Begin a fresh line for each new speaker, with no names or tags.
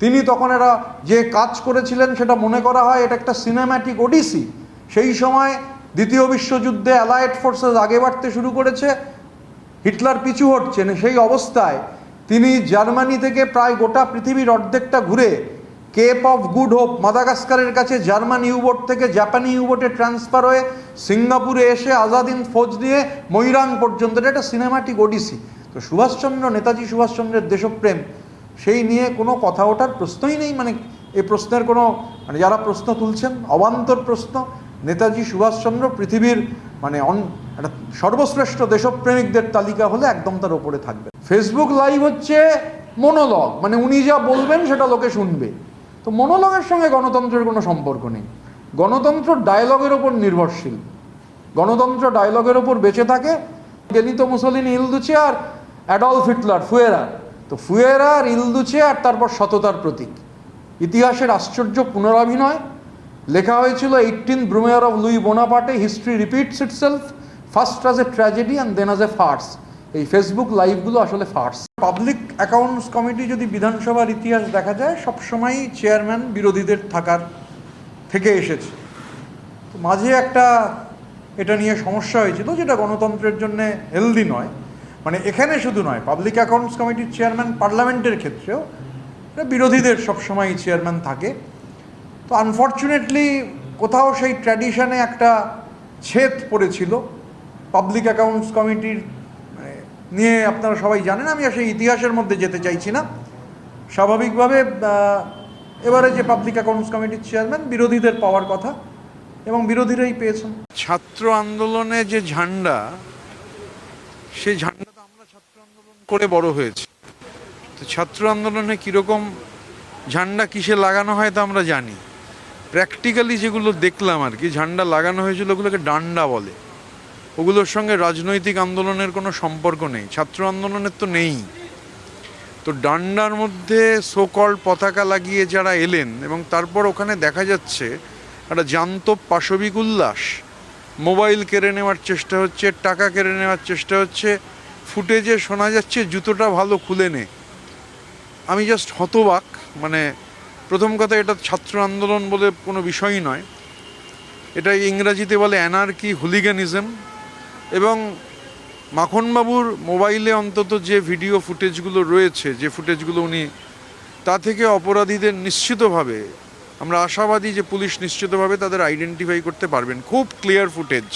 তিনি তখন এরা যে কাজ করেছিলেন সেটা মনে করা হয় এটা একটা সিনেম্যাটিক ওডিসি। সেই সময় দ্বিতীয় বিশ্বযুদ্ধে অ্যালায়েড ফোর্সেস আগে বাড়তে শুরু করেছে, হিটলার পিছু হটছেন। সেই অবস্থায় তিনি জার্মানি থেকে প্রায় গোটা পৃথিবীর অর্ধেকটা ঘুরে কেপ অফ গুড হোপ মাদাগাস্কারের কাছে জার্মান ইউবোট থেকে জাপানি ইউবোটে ট্রান্সফার হয়ে সিঙ্গাপুরে এসে আজাদিন ফৌজ নিয়ে মৈরাং পর্যন্ত, এটা একটা সিনেম্যাটিক ওডিসি। তো সুভাষচন্দ্র, নেতাজি সুভাষচন্দ্রের দেশপ্রেম, সেই নিয়ে কোনো কথা ওঠার প্রশ্নই নেই। মানে এই প্রশ্নের কোনো, মানে যারা প্রশ্ন তুলছেন অবান্তর প্রশ্ন। নেতাজি সুভাষচন্দ্র পৃথিবীর মানে একটা সর্বশ্রেষ্ঠ দেশপ্রেমিকদের তালিকা হলে একদম তার ওপরে থাকবে। ফেসবুক লাইভ হচ্ছে মনোলগ, মানে উনি যা বলবেন সেটা লোকে শুনবে। তো মনোলগের সঙ্গে গণতন্ত্রের কোনো সম্পর্ক নেই। গণতন্ত্র ডায়লগের ওপর নির্ভরশীল, গণতন্ত্র ডায়লগের ওপর বেঁচে থাকে। বেনিতো মুসোলিনি ইলদুচে আর অ্যাডলফ হিটলার ফুয়েরা, তো ফুয়েরা আর ইলদুচে আর তারপর সততার প্রতীক। ইতিহাসের আশ্চর্য পুনরাভিনয় লেখা হয়েছিল 18th Brumaire of Louis Bonaparte, history repeats itself first as a tragedy and then as a farce. এই ফেসবুক লাইভগুলো আসলে ফার্স। পাবলিক অ্যাকাউন্টস কমিটি যদি বিধানসভার ইতিহাস দেখা যায়, সবসময়ই চেয়ারম্যান বিরোধীদের থাকার থেকে এসেছে। তো মাঝে একটা এটা নিয়ে সমস্যা হয়েছিল, যেটা গণতন্ত্রের জন্য হেলদি নয়। মানে এখানে শুধু নয়, পাবলিক অ্যাকাউন্টস কমিটির চেয়ারম্যান পার্লামেন্টের ক্ষেত্রেও বিরোধীদের সবসময় চেয়ারম্যান থাকে। তো আনফর্চুনেটলি কোথাও সেই ট্র্যাডিশনে একটা ছেদ পড়েছিল পাবলিক অ্যাকাউন্টস কমিটির নিয়ে। আপনারা সবাই জানেন, আমি সেই ইতিহাসের মধ্যে যেতে চাইছি না। স্বাভাবিকভাবে এবারে যে পাবলিক অ্যাকাউন্টস কমিটির চেয়ারম্যান বিরোধীদের পাওয়ার কথা, এবং বিরোধীরাই পেয়েছেন।
ছাত্র আন্দোলনে যে ঝান্ডা, সেই ঝান্ডা তো আমরা ছাত্র আন্দোলন করে বড় হয়েছি। তো ছাত্র আন্দোলনে কীরকম ঝান্ডা কিসে লাগানো হয় তা আমরা জানি। প্র্যাকটিক্যালি যেগুলো দেখলাম আর কি, ঝান্ডা লাগানো হয়েছিল ওগুলোকে ডান্ডা বলে। ওগুলোর সঙ্গে রাজনৈতিক আন্দোলনের কোনো সম্পর্ক নেই, ছাত্র আন্দোলনের তো নেই। তো ডান্ডার মধ্যে সোকল পতাকা লাগিয়ে যারা এলেন, এবং তারপর ওখানে দেখা যাচ্ছে একটা জান্তব পাশবিক উল্লাস। মোবাইল কেড়ে নেওয়ার চেষ্টা হচ্ছে, টাকা কেড়ে নেওয়ার চেষ্টা হচ্ছে। ফুটেজে শোনা যাচ্ছে জুতোটা ভালো খুলে নে। আমি জাস্ট হতবাক। মানে প্রথম কথা, এটা ছাত্র আন্দোলন বলে কোনো বিষয়ই নয়, এটা ইংরাজিতে বলে অ্যানার্কি, হুলিগানিজম। এবং মাখনবাবুর মোবাইলে অন্তত যে ভিডিও ফুটেজগুলো রয়েছে, যে ফুটেজগুলো উনি, তা থেকে অপরাধীদের নিশ্চিতভাবে আমরা আশাবাদী যে পুলিশ নিশ্চিতভাবে তাদের আইডেন্টিফাই করতে পারবেন। খুব ক্লিয়ার ফুটেজ।